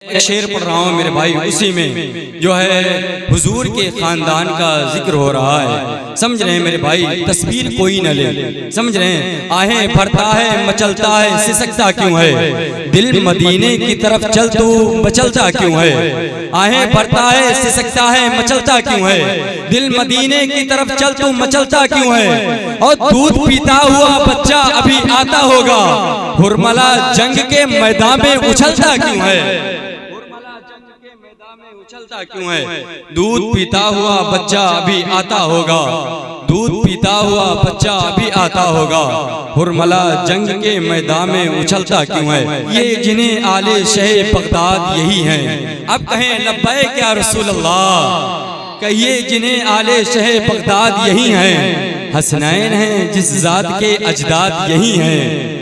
एक शेर पढ़ रहा हूँ मेरे भाई, उसी में जो है हुजूर के खानदान का जिक्र हो रहा है। समझ रहे हैं मेरे भाई, तस्वीर कोई न ले, समझ रहे हैं। आहें भरता है मचलता है सिसकता क्यों है, दिल मदीने की तरफ चल तू मचलता क्यों है। आहें भरता है सिसकता है मचलता क्यों है, दिल मदीने की तरफ चल तू मचलता क्यों है। और दूध पीता हुआ बच्चा अभी आता होगा, हुरमला जंग के मैदान में उछलता क्यों है, उछलता क्यों है। दूध पीता हुआ बच्चा अभी आता होगा, दूध पीता हुआ बच्चा अभी आता होगा, हुरमला जंग के मैदान में उछलता क्यों है। ये जिन्हें आले शह बगदाद यही हैं, अब कहें लब्बैक या रसूल अल्लाह, कहिए जिन्हें आले शह बगदाद यही हैं। हसनैन हैं जिस जात के अजदाद यही हैं,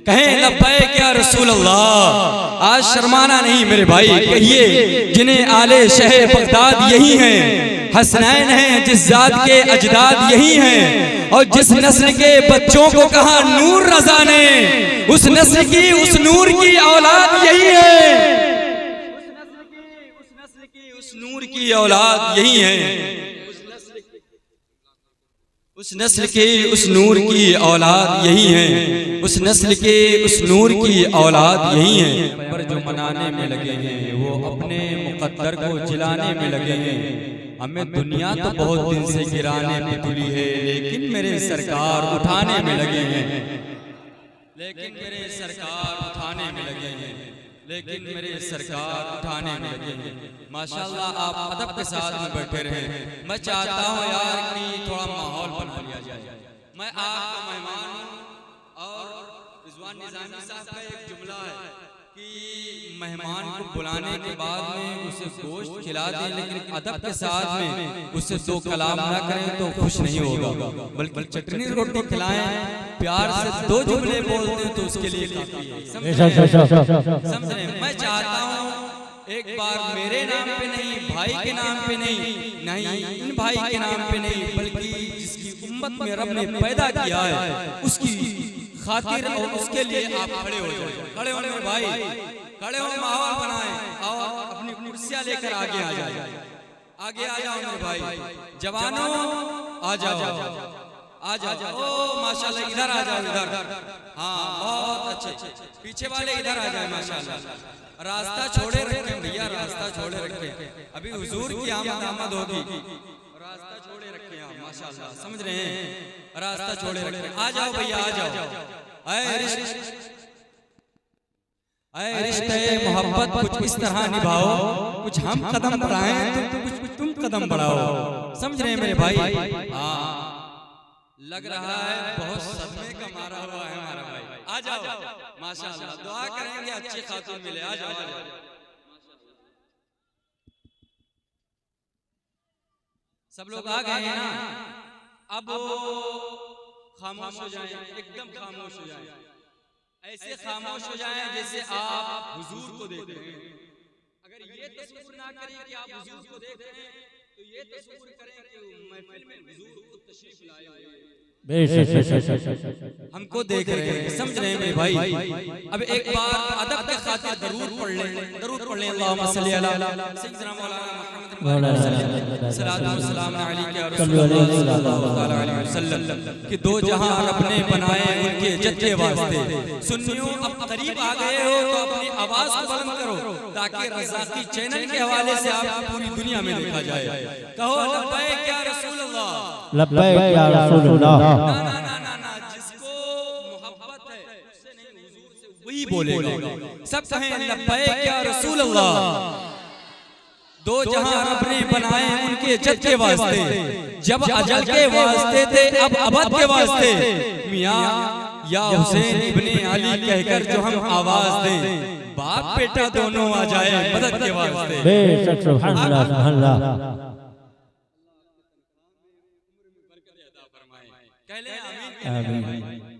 कहें लब्बैक या रसूल अल्लाह। आज शर्माना नहीं मेरे भाई, कहिए जिन्हें आले शह बगदाद यही हैं। हसनैन हैं जिस जात के अजदाद यही हैं, और जिस नस्ल के बच्चों को कहा नूर रज़ा ने, उस नस्ल की उस नूर की औलाद यही है, उस नूर की औलाद यही है, उस नस्ल के उस नूर की औलाद यही है, उस नस्ल के उस नूर की औलाद यही है। पर जो मनाने में लगे हैं वो अपने मुक़द्दर को जिलाने में लगे हैं। हमें दुनिया तो बहुत दिन से गिराने में तुली है, लेकिन मेरे सरकार उठाने में लगे हैं, लेकिन मेरे सरकार उठाने में लगे हैं, लेकिन मेरे सरकार उठाने में लगे हैं। माशाल्लाह आप अदब के साथ में बैठे रहे। मैं चाहता हूँ यार कि थोड़ा माहौल बना लिया जाए। मैं आपका मेहमान हूँ, और रिजवान निज़ामी साहब का एक जुमला है कि मेहमान को बुलाने के बाद में उसे गोश्त खिला दें, लेकिन अदब के साथ में उससे दो कलाम ना करें तो खुश नहीं होगा, बल्कि चटनी रोटी खिलाएं, प्यार से दो जुमले बोलते हैं तो उसके लिए काफी है। समझ रहे हैं। मैं चाहता हूँ एक बार मेरे नाम पे नहीं, भाई के नाम पे नहीं, इन भाई के नाम पे नहीं, बल्कि जिसकी उम्मत में रब ने पैदा किया है उसकी खातिर और उसके लिए आप खड़े हो जाए। खड़े होने में भाई, खड़े हो, माहौल बनाएं और अपनी कुर्सियां लेकर आगे आ जाए, आगे आ जाओ मेरे भाई। जवानों आ जाओ, आ जाओ। ओ माशाल्लाह, इधर आ जाओ, इधर। हाँ बहुत अच्छे, पीछे वाले इधर आ जाए माशाल्लाह। रास्ता छोड़े रखें भैया, रास्ता छोड़े रखें, अभी हुजूर की आमद होगी, रास्ता छोड़े रखें आप माशाल्लाह। समझ रहे हैं, रास्ता छोड़े रखें। आ जाओ भैया, आ जाओ। ऐ रिश्ते मोहब्बत कुछ इस तरह निभाओ, कुछ हम कदम बढ़ाएं तो कुछ तुम कदम बढ़ाओ। समझ रहे हैं मेरे भाई। हाँ लग रहा है बहुत सदमे का मारा हुआ है हमारा भाई। आ जाओ माशाल्लाह, दुआ करेंगे अच्छी खातून मिले। आ जाओ, सब लोग आ गए हैं ना, अब खामोश हो जाएं, एकदम खामोश हो जाएं, ऐसे खामोश हो जाएं जैसे आप हुजूर को देख रहे हैं। अगर ये तस्वीर ना करें कि आप हुजूर को देख रहे हैं, तो ये तस्वीर करें कि महफिल में हुजूर खुद तशरीफ लाए हुए हैं, हमको देख रहे हैं। समझ रहे हैं मेरे भाई। अब एक बार अदब के खातिर दरूद पढ़ लें, दरूद पढ़ लें। अल्लाहुम्मा सल्ली अला सय्यिदना मौलाना मुहम्मद सल्लल्लाहु अलैहि वसल्लम कि दो जहां रब ने बनाए उनके जज्जे वास्ते। सुन्नियों अब करीब आ गए हो तो अपनी आवाज को बुलंद करो, ताकि रज़ाकी चैनल के हवाले से आप पूरी दुनिया में देखा जाए। कहो लब्बैक या रसूल अल्लाह, लब्बैक या रसूल अल्लाह। ना, जिसको मोहब्बत है उससे नहीं, हुजूर से वही बोलेगा। सब कहें लब्बैक या रसूल अल्लाह। दो जहां रब ने बनाए उनके जद के वास्ते, जब अजल के वास्ते थे अब अबद के वास्ते। मियां या हुसैन इब्ने अली कहकर जो हम आवाज दें, बाप बेटा दोनों आ जाए मदद के वास्ते। बेशक सुभान अल्लाह, सुभान अल्लाह।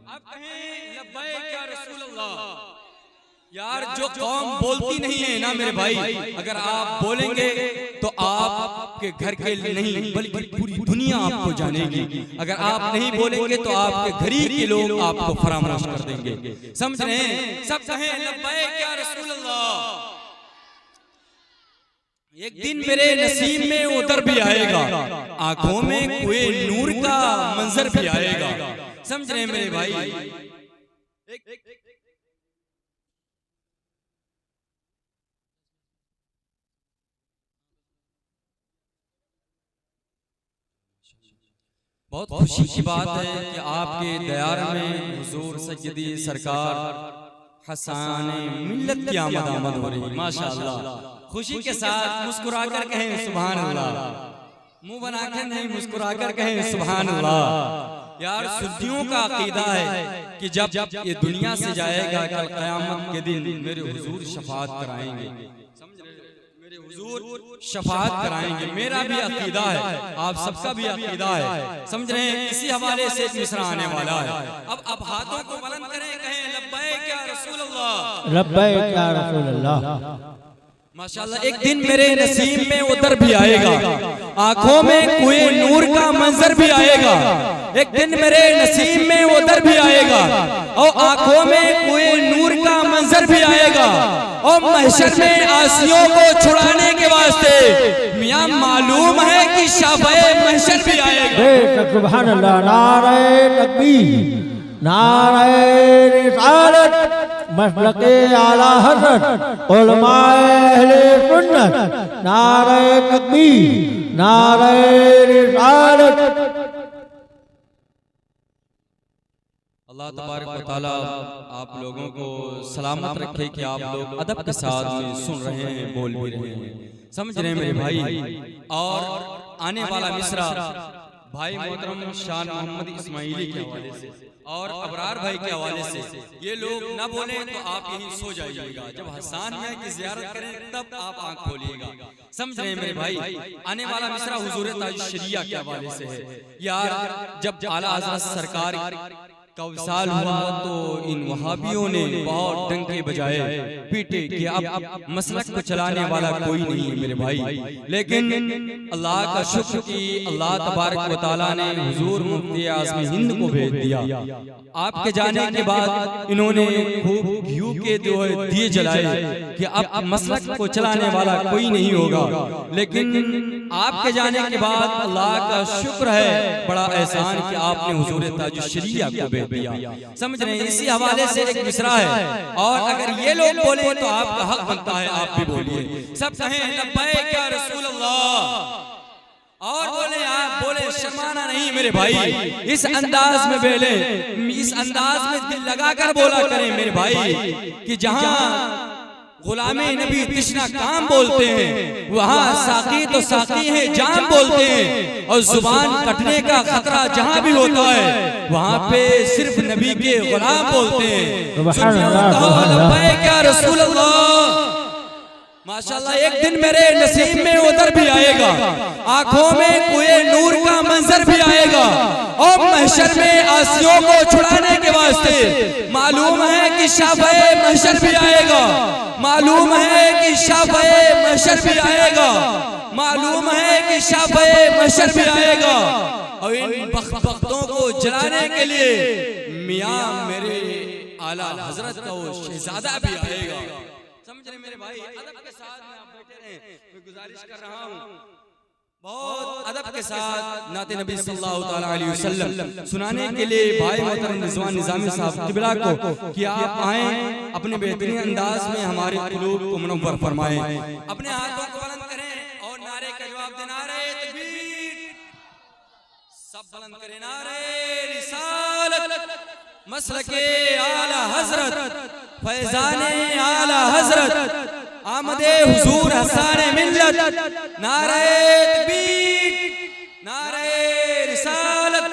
आप कहें लब्बैक या रसूल अल्लाह। यार जो कौम बोलती नहीं है ना मेरे भाई, अगर आप बोलेंगे तो आपके घर के नहीं बल्कि पूरी दुनिया आपको जानेगी। अगर आप नहीं बोलेंगे तो आपके घर के लोग आपको फरामोश कर देंगे। समझ रहे हैं? सब कहें लब्बैक या रसूल अल्लाह। एक दिन मेरे नसीब में उधर भी आएगा, आंखों में कोई नूर का मंजर भी आएगा। समझ रहे हैं मेरे भाई? बहुत खुशी की बात है कि आपके दयार में हुजूर सैयदी सरकार हसाने मिल्लत की आमद हो रही है। माशाअल्लाह, खुशी के साथ मुस्कुरा कर कहें सुभान अल्लाह, मुंह बनाकर नहीं मुस्कुराकर कहें सुभान अल्लाह। यार सुन्नियों का अकीदा है कि जब ये दुनिया से जाएगा कल क़यामत के दिन मेरे हुजूर शफाअत कराएंगे। मेरे हुजूर शफाअत कराएंगे। मेरा भी अकीदा है, आप सबका भी अकीदा है। समझ रहे हैं? इसी हवाले से एक मिसरा आने वाला है। अब हाथों को बुलंद करें, कहें लब्बैक या रसूल अल्लाह, लब्बैक या रसूल अल्लाह। माशाअल्लाह, एक दिन मेरे नसीब में उधर भी आएगा, आंखों में कोई नूर का मंजर भी आएगा। एक दिन मेरे नसीब में उधर भी आएगा और आंखों में कोई नूर का मंजर भी आएगा। और महशर में आसियों को छुड़ाने के वास्ते मियां मालूम है कि शाफ़े महशर भी आएगा। सुभान अल्लाह, नारे तकबीर, नारे रिसालत, मसलके आला हज़रत, उलमाए अहले सुन्नत, नारे तकबीर, नारे रिसालत। अल्लाह तबारक व तआला आप लोगों को सलामत रखे कि आप लोग अदब के साथ में सुन रहे हैं, बोल भी रहे हैं। समझ रहे हैं मेरे भाई? और आने वाला मिसरा भाई मोहतरम शान मोहम्मद इस्माइली के हवाले से और अबरार भाई के हवाले से, ये लोग ना बोले तो आप यहीं सो जाइएगा। जब हसन मियां की ज़ियारत करें तब आप आंख खोलिएगा। समझ रहे हैं मेरे भाई? आने वाला मिसरा हुजूर ताज शरिया के हवाले से है। यार जब आला हज़रत सरकार का विसाल हुआ तो इन वहाबियों ने बहुत डंके बजाए, पीटे कि अब मसलक को चलाने वाला कोई नहीं है मेरे भाई। लेकिन अल्लाह का शुक्र कि अल्लाह तबारक व तआला ने हुजूर मुफ्ती आज़म हिंद को भेज दिया। आपके जाने के बाद इन्होंने खूब घी के दिए जलाए कि अब मसलक को चलाने वाला कोई नहीं होगा। लेकिन आपके जाने के बाद अल्लाह का शुक्र है, बड़ा एहसान कि आपने हुजूर ताज शरिया को भेज दिया। समझ रहे हैं? इसी हवाले से एक मिसरा है और अगर ये लोग बोले तो आपका हक बनता है आप भी बोलिए। सब कहें लब्बैक या रसूल अल्लाह और बोले, आप बोले, शर्माना नहीं मेरे भाई। इस अंदाज में बोले, इस अंदाज में दिल लगाकर बोला करें मेरे भाई कि जहां गुलामे नबी तिश्ना काम बोलते हैं वहाँ साकी तो साकी है जाम बोलते हैं। और जुबान कटने का खतरा जहाँ भी होता है वहाँ पे सिर्फ नबी के गुलाम बोलते हैं। लब्बैक या रसूल अल्लाह। माशाअल्लाह, एक दिन मेरे नसीब में उधर भी आएगा, आंखों में कोई नूर का मंजर भी आएगा। और महशर में आसियों को छुड़ाने के वास्ते मालूम है कि शाफ़े महशर भी आएगा, मालूम है कि शाफ़े महशर भी आएगा, मालूम है कि शाफ़े महशर भी आएगा। और इन बख्तों को जलाने के लिए मियां मेरे आला हजरत का वो शहजादा भी आएगा। समझ रहे मेरे भाई? अदब के साथ में आप बैठे रहें, मैं गुजारिश कर रहा हूँ बहुत अदब के साथ नाते नबी सल्लल्लाहु तआला अलैहि वसल्लम सुनाने के लिए भाई मोहतरम रिजवान निज़ामी साहब किबला को कि आप आए, अपने बेहतरीन अंदाज में हमारे कुलूब को मुनव्वर फरमाएं। अपने हाथों को बुलंद करें और नारे का जवाब दें, नारे तकबीर। सब बुलंद करें, नारे रिसालत, मसलके आला हजरत, फैजाने आला हजरत, आमदे हुजूर हसाने मिल्लत, नारे तकबीर, नारे रिसालत।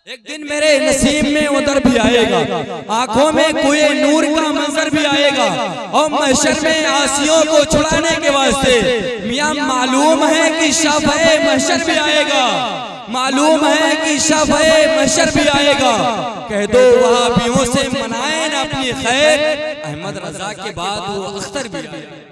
एक दिन मेरे नसीब में उधर भी आएगा, आंखों में कोई नूर का मंजर भी आएगा। और महशर में आसियों को छुड़ाने के वास्ते मियां मालूम है कि शाफ़े महशर भी आएगा, मालूम है कि शाफ़े महशर भी आएगा। कह दो वहाबियों से मनाए ना अपनी खैर, अहमद रजा के बाद वो अख्तर भी आएगा।